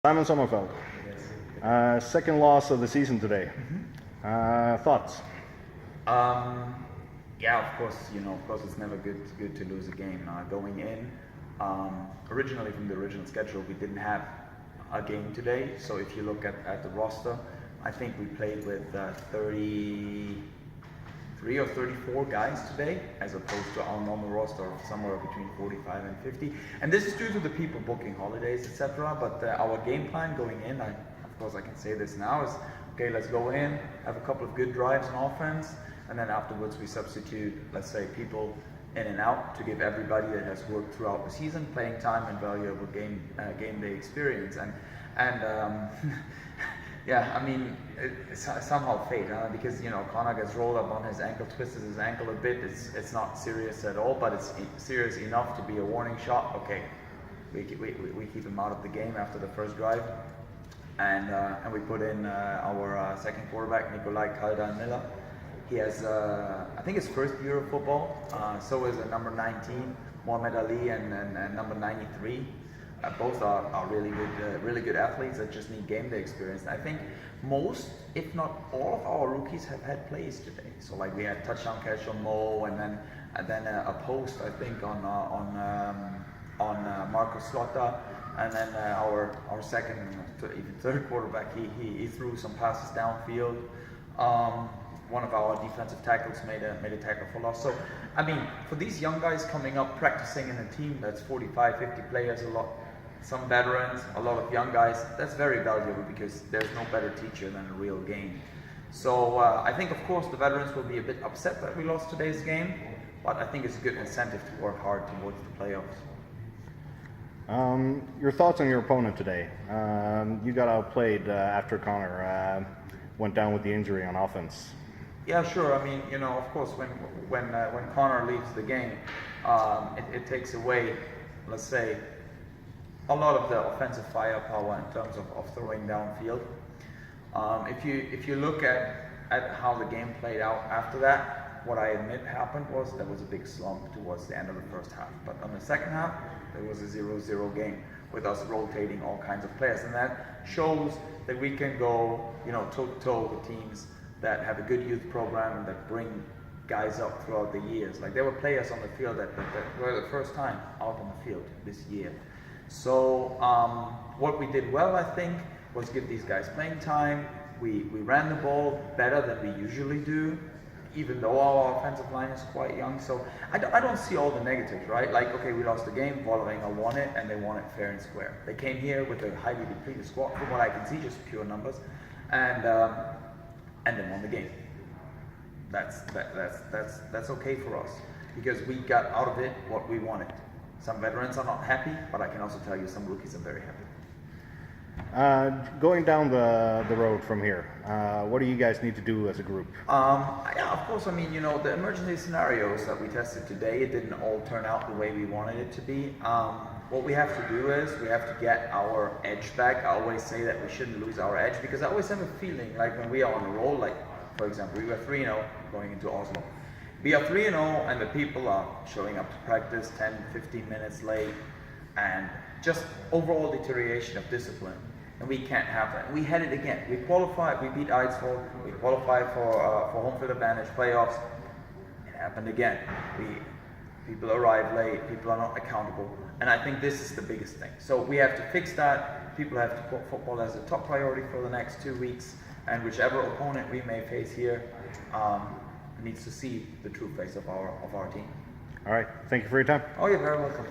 Simon Sommerfeld, second loss of the season today. Thoughts? Yeah, of course, it's never good to lose a game. Going in, originally from the original schedule, we didn't have a game today. So if you look at the roster, I think we played with 33 or 34 guys today, as opposed to our normal roster of somewhere between 45 and 50. And this is due to the people booking holidays, etc. But our game plan going in, of course I can say this now, is okay, let's go in, have a couple of good drives on offense, and then afterwards we substitute, let's say, people in and out to give everybody that has worked throughout the season playing time and valuable game day experience. And yeah, I mean, it's somehow fate, because Connor gets rolled up on his ankle, twisted his ankle a bit. It's not serious at all, but it's serious enough to be a warning shot. Okay, we keep him out of the game after the first drive, and we put in our second quarterback, Nikolai Kaldan-Miller. He has, I think, his first year of football. So is number 19, Mohamed Ali, and number 93. Both are really good athletes that just need game day experience. I think most, if not all, of our rookies have had plays today. So like we had touchdown catch on Mo, and then a post, I think, on Marcus Slotta, and then our second, even third quarterback, he threw some passes downfield. One of our defensive tackles made a tackle for loss. So, I mean, for these young guys coming up, practicing in a team that's 45, 50 players, some veterans, a lot of young guys, that's very valuable, because there's no better teacher than a real game. So I think, of course, the veterans will be a bit upset that we lost today's game, but I think it's a good incentive to work hard towards the playoffs. Your thoughts on your opponent today? You got outplayed after Connor went down with the injury on offense. Yeah, sure. I mean, of course, when Connor leaves the game, it takes away, let's say, a lot of the offensive firepower in terms of throwing downfield. If you look at how the game played out after that, what I admit happened was there was a big slump towards the end of the first half. But on the second half, there was a 0-0 game with us rotating all kinds of players, and that shows that we can go, toe-to-toe with teams that have a good youth program and that bring guys up throughout the years. Like, there were players on the field that were the first time out on the field this year. So what we did well, I think, was give these guys playing time. We ran the ball better than we usually do, even though our offensive line is quite young. So I don't see all the negatives, right? Like, okay, we lost the game, Vålerenga won it, and they won it fair and square. They came here with a highly depleted squad, from what I can see, just pure numbers, and then won the game. That's okay for us, because we got out of it what we wanted. Some veterans are not happy, but I can also tell you some rookies are very happy. Going down the road from here, what do you guys need to do as a group? Yeah, of course. I mean, the emergency scenarios that we tested today, it didn't all turn out the way we wanted it to be. What we have to do is we have to get our edge back. I always say that we shouldn't lose our edge, because I always have a feeling like when we are on a roll, like, for example, we were 3-0 going into Oslo. We are 3-0 and the people are showing up to practice 10, 15 minutes late, and just overall deterioration of discipline. And we can't have that. We had it again. We qualified, we beat Eidsvoll, we qualified for home field advantage playoffs. It happened again. People arrive late, people are not accountable. And I think this is the biggest thing. So we have to fix that. People have to put football as a top priority for the next 2 weeks. And whichever opponent we may face here needs to see the true face of our team. All right. Thank you for your time. Oh, you're very welcome.